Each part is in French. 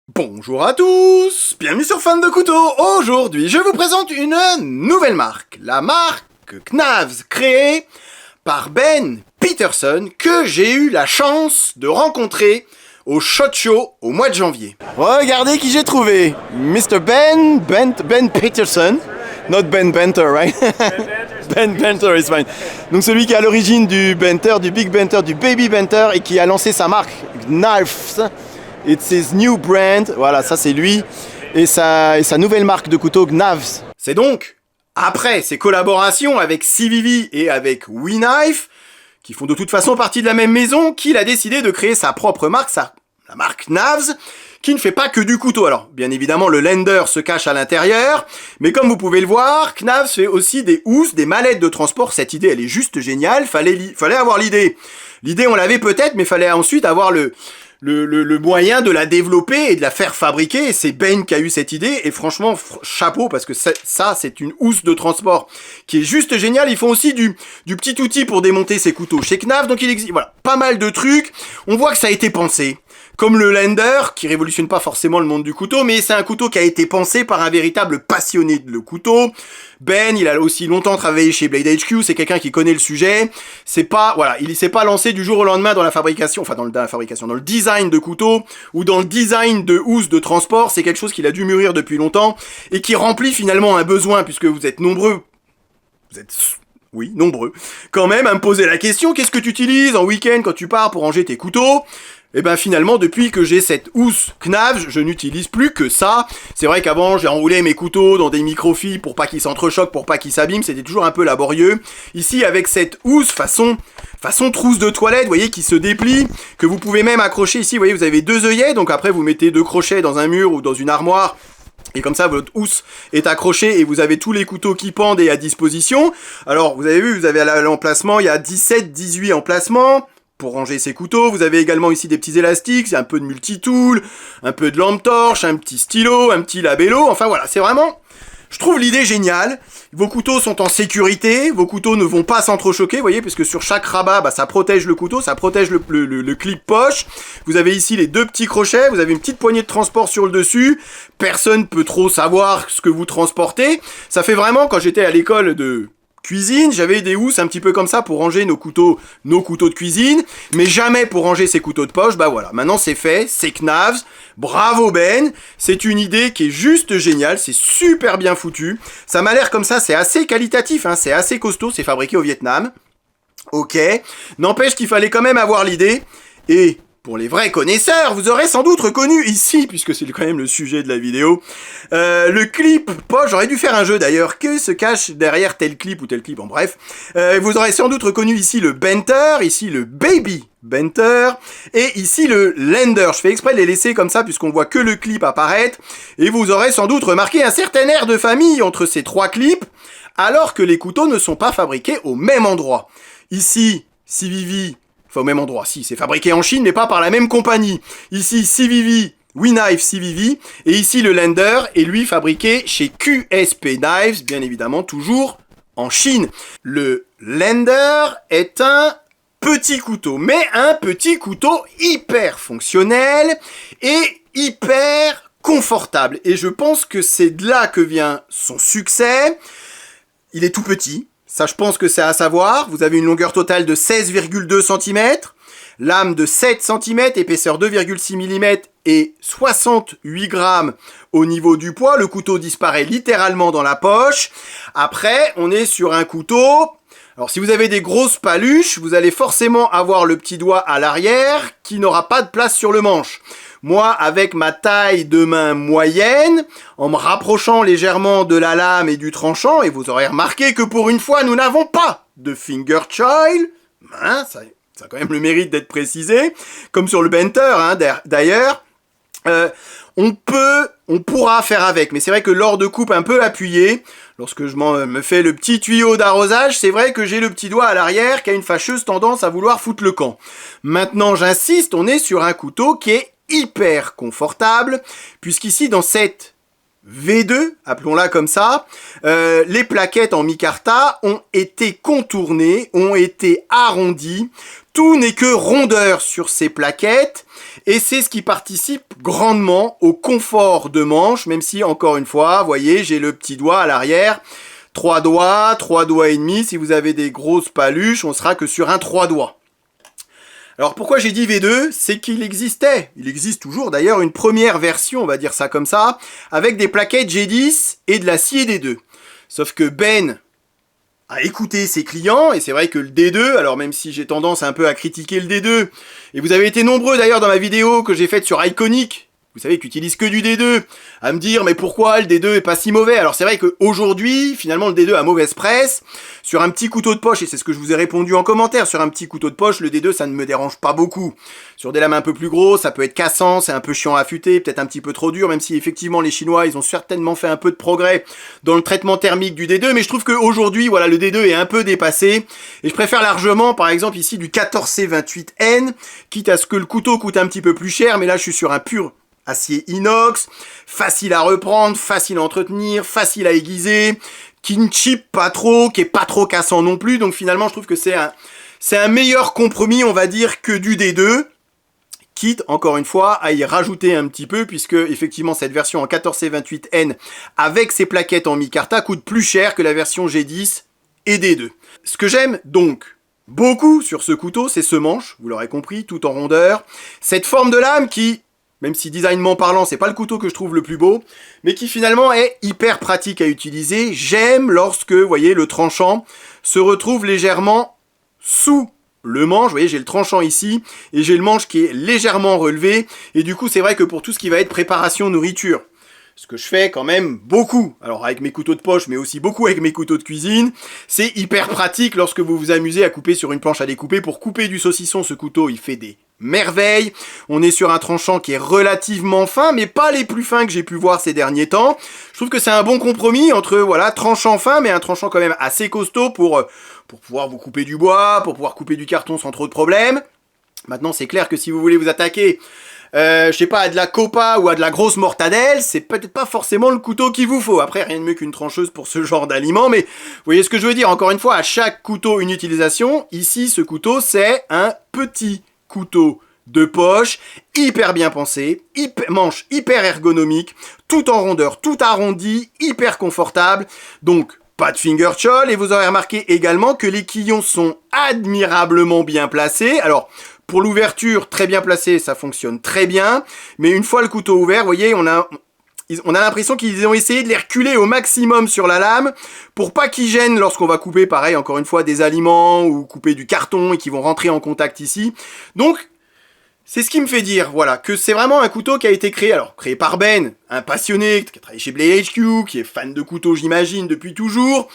Bonjour à tous, bienvenue sur Fan de Couteaux. Aujourd'hui, je vous présente une nouvelle marque, la marque Knavs, créée par Ben Peterson, que j'ai eu la chance de rencontrer au SHOT Show au mois de janvier. Regardez qui j'ai trouvé, Mr. Ben Peterson, not Ben Benter, right? Ben Benter is fine. Donc celui qui est à l'origine du Benter, du Big Benter, du Baby Benter et qui a lancé sa marque Knavs. It's his new brand, voilà, ça c'est lui, et sa nouvelle marque de couteaux Knavs. C'est donc, après ses collaborations avec CVV et avec WeKnife, qui font de toute façon partie de la même maison, qu'il a décidé de créer sa propre marque, la marque Knavs, qui ne fait pas que du couteau. Alors, bien évidemment, le Lender se cache à l'intérieur, mais comme vous pouvez le voir, Knavs fait aussi des housses, des mallettes de transport. Cette idée, elle est juste géniale, fallait avoir l'idée. L'idée, on l'avait peut-être, mais fallait ensuite avoir le moyen de la développer et de la faire fabriquer, et c'est Ben qui a eu cette idée, et franchement, chapeau, parce que ça, c'est une housse de transport qui est juste géniale. Ils font aussi du petit outil pour démonter ses couteaux chez Knavs, donc il existe, voilà, pas mal de trucs. On voit que ça a été pensé. Comme le Lender, qui révolutionne pas forcément le monde du couteau, mais c'est un couteau qui a été pensé par un véritable passionné de le couteau. Ben, il a aussi longtemps travaillé chez Blade HQ, c'est quelqu'un qui connaît le sujet. C'est pas, voilà, il s'est pas lancé du jour au lendemain dans la fabrication, enfin dans le design de couteaux, ou dans le design de housses de transport. C'est quelque chose qu'il a dû mûrir depuis longtemps, et qui remplit finalement un besoin, puisque vous êtes nombreux, oui, nombreux, quand même, à me poser la question, qu'est-ce que tu utilises en week-end quand tu pars pour ranger tes couteaux? Et ben finalement, depuis que j'ai cette housse Knavs, je n'utilise plus que ça. C'est vrai qu'avant, j'ai enroulé mes couteaux dans des microfibres pour pas qu'ils s'entrechoquent, pour pas qu'ils s'abîment, c'était toujours un peu laborieux. Ici, avec cette housse façon trousse de toilette, vous voyez, qui se déplie, que vous pouvez même accrocher ici, vous voyez, vous avez deux œillets, donc après vous mettez deux crochets dans un mur ou dans une armoire, et comme ça, votre housse est accrochée et vous avez tous les couteaux qui pendent et à disposition. Alors, vous avez vu, vous avez à l'emplacement, il y a 17, 18 emplacements pour ranger ces couteaux. Vous avez également ici des petits élastiques, c'est un peu de multitool, un peu de lampe torche, un petit stylo, un petit labello. Enfin voilà, c'est vraiment... Je trouve l'idée géniale. Vos couteaux sont en sécurité, vos couteaux ne vont pas s'entrechoquer, vous voyez, puisque sur chaque rabat, bah, ça protège le couteau, ça protège le clip poche. Vous avez ici les deux petits crochets, vous avez une petite poignée de transport sur le dessus. Personne peut trop savoir ce que vous transportez. Ça fait vraiment, quand j'étais à l'école de cuisine, j'avais des housses un petit peu comme ça pour ranger nos couteaux de cuisine, mais jamais pour ranger ces couteaux de poche. Bah voilà, maintenant c'est fait, c'est Knavs, bravo Ben, c'est une idée qui est juste géniale, c'est super bien foutu, ça m'a l'air comme ça, c'est assez qualitatif, hein, c'est assez costaud, c'est fabriqué au Vietnam, ok, n'empêche qu'il fallait quand même avoir l'idée, et... pour les vrais connaisseurs, vous aurez sans doute reconnu ici, puisque c'est quand même le sujet de la vidéo, le clip poche. J'aurais dû faire un jeu d'ailleurs, que se cache derrière tel clip ou tel clip, en bref. Vous aurez sans doute reconnu ici le Benter, ici le Baby Benter, et ici le Lender. Je fais exprès de les laisser comme ça, puisqu'on voit que le clip apparaître, et vous aurez sans doute remarqué un certain air de famille entre ces trois clips, alors que les couteaux ne sont pas fabriqués au même endroit. Ici, CVV... enfin au même endroit, si, c'est fabriqué en Chine, mais pas par la même compagnie. Ici, CVV, WeKnife CVV, et ici le Lender est lui fabriqué chez QSP Knives, bien évidemment, toujours en Chine. Le Lender est un petit couteau, mais un petit couteau hyper fonctionnel et hyper confortable. Et je pense que c'est de là que vient son succès. Il est tout petit. Ça, je pense que c'est à savoir. Vous avez une longueur totale de 16,2 cm, lame de 7 cm, épaisseur 2,6 mm et 68 grammes au niveau du poids. Le couteau disparaît littéralement dans la poche. Après, on est sur un couteau... Alors, si vous avez des grosses paluches, vous allez forcément avoir le petit doigt à l'arrière qui n'aura pas de place sur le manche. Moi, avec ma taille de main moyenne, en me rapprochant légèrement de la lame et du tranchant, et vous aurez remarqué que pour une fois, nous n'avons pas de finger choil, hein, ça a quand même le mérite d'être précisé, comme sur le Benter, hein, d'ailleurs, on pourra faire avec, mais c'est vrai que lors de coupes un peu appuyées, lorsque je me fais le petit tuyau d'arrosage, c'est vrai que j'ai le petit doigt à l'arrière qui a une fâcheuse tendance à vouloir foutre le camp. Maintenant, j'insiste, on est sur un couteau qui est hyper confortable, puisqu'ici dans cette V2, appelons-la comme ça, les plaquettes en micarta ont été contournées, ont été arrondies, tout n'est que rondeur sur ces plaquettes, et c'est ce qui participe grandement au confort de manche, même si, encore une fois, vous voyez, j'ai le petit doigt à l'arrière, 3 doigts et demi, si vous avez des grosses paluches, on sera que sur un 3 doigts. Alors pourquoi j'ai dit V2? C'est qu'il existait, il existe toujours d'ailleurs, une première version, on va dire ça comme ça, avec des plaquettes G10 et de l'acier D2. Sauf que Ben a écouté ses clients, et c'est vrai que le D2, alors même si j'ai tendance un peu à critiquer le D2, et vous avez été nombreux d'ailleurs dans ma vidéo que j'ai faite sur Iconic, vous savez, qui utilise que du D2, à me dire mais pourquoi le D2 est pas si mauvais? Alors c'est vrai qu'aujourd'hui, finalement le D2 a mauvaise presse, sur un petit couteau de poche, et c'est ce que je vous ai répondu en commentaire, sur un petit couteau de poche, le D2 ça ne me dérange pas beaucoup. Sur des lames un peu plus grosses, ça peut être cassant, c'est un peu chiant à affûter, peut-être un petit peu trop dur, même si effectivement les Chinois, ils ont certainement fait un peu de progrès dans le traitement thermique du D2, mais je trouve qu'aujourd'hui, voilà, le D2 est un peu dépassé, et je préfère largement, par exemple ici, du 14C28N, quitte à ce que le couteau coûte un petit peu plus cher, mais là je suis sur un pur acier inox, facile à reprendre, facile à entretenir, facile à aiguiser, qui ne chip pas trop, qui est pas trop cassant non plus, donc finalement je trouve que c'est un meilleur compromis, on va dire, que du D2, quitte, encore une fois, à y rajouter un petit peu, puisque effectivement cette version en 14C28N avec ses plaquettes en micarta coûte plus cher que la version G10 et D2. Ce que j'aime donc beaucoup sur ce couteau, c'est ce manche, vous l'aurez compris, tout en rondeur, cette forme de lame qui, même si designement parlant, c'est pas le couteau que je trouve le plus beau, mais qui finalement est hyper pratique à utiliser. J'aime lorsque, vous voyez, le tranchant se retrouve légèrement sous le manche. Vous voyez, j'ai le tranchant ici, et j'ai le manche qui est légèrement relevé, et du coup, c'est vrai que pour tout ce qui va être préparation nourriture, ce que je fais quand même beaucoup, alors avec mes couteaux de poche, mais aussi beaucoup avec mes couteaux de cuisine, c'est hyper pratique lorsque vous vous amusez à couper sur une planche à découper. Pour couper du saucisson, ce couteau, il fait des merveilles. On est sur un tranchant qui est relativement fin, mais pas les plus fins que j'ai pu voir ces derniers temps. Je trouve que c'est un bon compromis entre, voilà, tranchant fin, mais un tranchant quand même assez costaud pour pouvoir vous couper du bois, pour pouvoir couper du carton sans trop de problèmes. Maintenant, c'est clair que si vous voulez vous attaquer je sais pas, à de la copa ou à de la grosse mortadelle, c'est peut-être pas forcément le couteau qu'il vous faut. Après, rien de mieux qu'une trancheuse pour ce genre d'aliments, mais vous voyez ce que je veux dire. Encore une fois, à chaque couteau, une utilisation. Ici, ce couteau, c'est un petit couteau de poche, hyper bien pensé, manche hyper ergonomique, tout en rondeur, tout arrondi, hyper confortable. Donc, pas de finger choll, et vous aurez remarqué également que les quillons sont admirablement bien placés. Alors, pour l'ouverture, très bien placé, ça fonctionne très bien. Mais une fois le couteau ouvert, vous voyez, on a l'impression qu'ils ont essayé de les reculer au maximum sur la lame pour pas qu'ils gênent lorsqu'on va couper, pareil, encore une fois, des aliments ou couper du carton et qui vont rentrer en contact ici. Donc, c'est ce qui me fait dire, voilà, que c'est vraiment un couteau qui a été créé, alors créé par Ben, un passionné, qui a travaillé chez Blade HQ, qui est fan de couteaux, j'imagine, depuis toujours.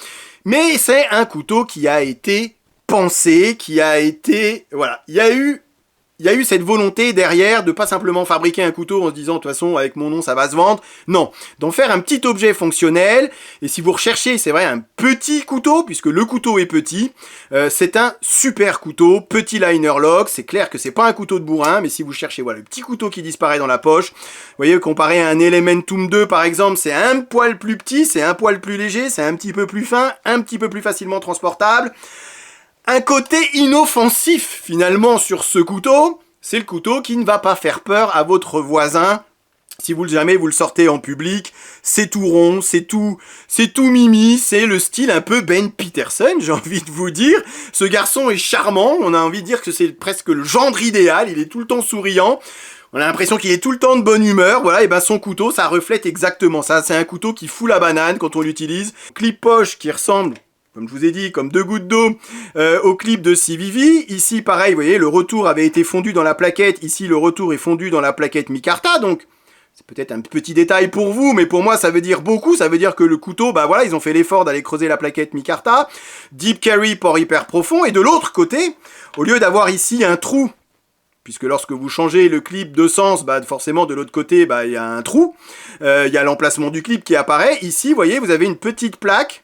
Mais c'est un couteau qui a été pensé, qui a été, voilà, il y a eu cette volonté derrière de pas simplement fabriquer un couteau en se disant de toute façon avec mon nom ça va se vendre. Non, d'en faire un petit objet fonctionnel. Et si vous recherchez, c'est vrai, un petit couteau, puisque le couteau est petit, c'est un super couteau, petit liner lock. C'est clair que c'est pas un couteau de bourrin, mais si vous cherchez, voilà, le petit couteau qui disparaît dans la poche, vous voyez, comparé à un Elementum 2 par exemple, c'est un poil plus petit, c'est un poil plus léger, c'est un petit peu plus fin, un petit peu plus facilement transportable. Un côté inoffensif finalement sur ce couteau, c'est le couteau qui ne va pas faire peur à votre voisin. Si vous le sortez en public, c'est tout rond, c'est tout mimi, c'est le style un peu Ben Peterson, j'ai envie de vous dire. Ce garçon est charmant, on a envie de dire que c'est presque le gendre idéal, il est tout le temps souriant. On a l'impression qu'il est tout le temps de bonne humeur, voilà, et ben son couteau, ça reflète exactement ça. C'est un couteau qui fout la banane quand on l'utilise. Clip poche qui ressemble, comme je vous ai dit, comme 2 gouttes d'eau au clip de CVV. Ici, pareil, vous voyez, le retour avait été fondu dans la plaquette. Ici, le retour est fondu dans la plaquette micarta. Donc, c'est peut-être un petit détail pour vous, mais pour moi, ça veut dire beaucoup. Ça veut dire que le couteau, bah voilà, ils ont fait l'effort d'aller creuser la plaquette micarta. Deep carry, port hyper profond. Et de l'autre côté, au lieu d'avoir ici un trou, puisque lorsque vous changez le clip de sens, bah forcément, de l'autre côté, bah il y a un trou. Il y a l'emplacement du clip qui apparaît. Ici, vous voyez, vous avez une petite plaque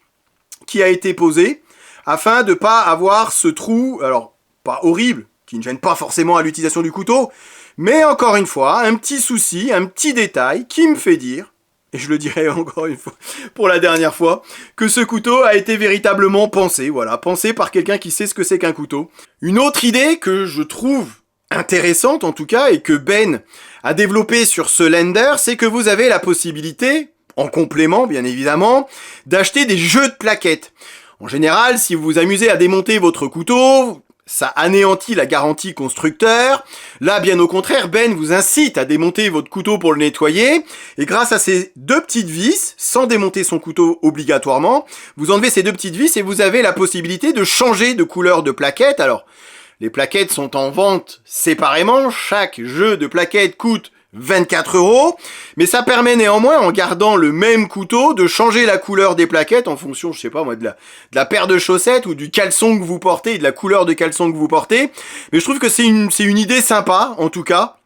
qui a été posé afin de pas avoir ce trou, alors pas horrible, qui ne gêne pas forcément à l'utilisation du couteau, mais encore une fois, un petit souci, un petit détail qui me fait dire, et je le dirai encore une fois, pour la dernière fois, que ce couteau a été véritablement pensé, voilà, pensé par quelqu'un qui sait ce que c'est qu'un couteau. Une autre idée que je trouve intéressante en tout cas, et que Ben a développé sur ce Lender, c'est que vous avez la possibilité, en complément bien évidemment, d'acheter des jeux de plaquettes. En général, si vous vous amusez à démonter votre couteau, ça anéantit la garantie constructeur. Là, bien au contraire, Ben vous incite à démonter votre couteau pour le nettoyer. Et grâce à ces deux petites vis, sans démonter son couteau obligatoirement, vous enlevez ces deux petites vis et vous avez la possibilité de changer de couleur de plaquette. Alors, les plaquettes sont en vente séparément. Chaque jeu de plaquettes coûte 24 €, mais ça permet néanmoins, en gardant le même couteau, de changer la couleur des plaquettes en fonction, je sais pas moi, de la paire de chaussettes ou du caleçon que vous portez, et de la couleur de caleçon que vous portez. Mais je trouve que c'est une idée sympa, en tout cas.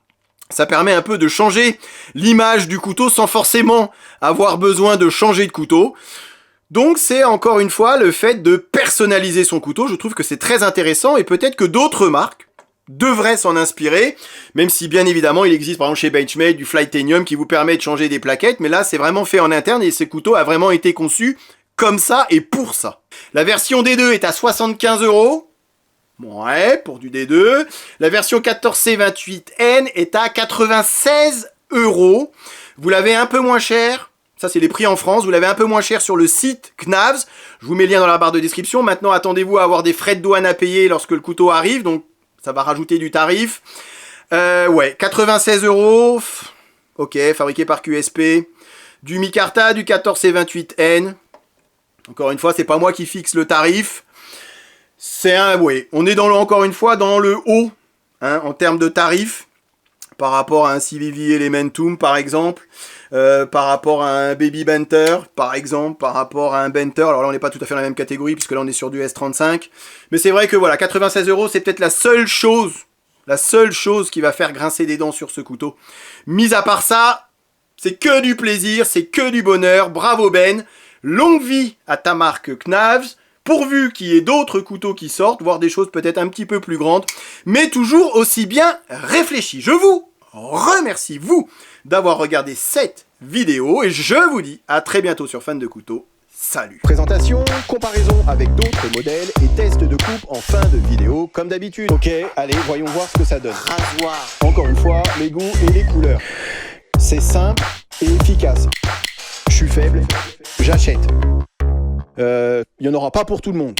Ça permet un peu de changer l'image du couteau sans forcément avoir besoin de changer de couteau. Donc c'est encore une fois le fait de personnaliser son couteau. Je trouve que c'est très intéressant et peut-être que d'autres marques devrait s'en inspirer, même si bien évidemment il existe par exemple chez Benchmade du Flightanium qui vous permet de changer des plaquettes, mais là c'est vraiment fait en interne et ce couteau a vraiment été conçu comme ça et pour ça. La version D2 est à 75 €, ouais, pour du D2. La version 14C28N est à 96 €. Vous l'avez un peu moins cher, ça c'est les prix en France, vous l'avez un peu moins cher sur le site Knavs, je vous mets le lien dans la barre de description. Maintenant attendez-vous à avoir des frais de douane à payer lorsque le couteau arrive, donc ça va rajouter du tarif. Ouais, 96 €. Ok, fabriqué par QSP. Du Micarta, du 14C28N. Encore une fois, c'est pas moi qui fixe le tarif. C'est un... Ouais, on est encore une fois dans le haut, hein, en termes de tarif. Par rapport à un CVV Elementum, par exemple. Par rapport à un Baby Benter, par exemple, par rapport à un Benter. Alors là, on n'est pas tout à fait dans la même catégorie, puisque là, on est sur du S35. Mais c'est vrai que voilà, 96 €, c'est peut-être la seule chose qui va faire grincer des dents sur ce couteau. Mis à part ça, c'est que du plaisir, c'est que du bonheur. Bravo Ben. Longue vie à ta marque Knavs. Pourvu qu'il y ait d'autres couteaux qui sortent, voire des choses peut-être un petit peu plus grandes, mais toujours aussi bien réfléchies. Je vous remercie, vous, d'avoir regardé cette vidéo et je vous dis à très bientôt sur Fan de Couteau. Salut. Présentation, comparaison avec d'autres modèles et test de coupe en fin de vidéo comme d'habitude. Ok, allez, voyons voir ce que ça donne. Rasoir. Encore une fois, les goûts et les couleurs. C'est simple et efficace. Je suis faible, j'achète. Il n'y en aura pas pour tout le monde.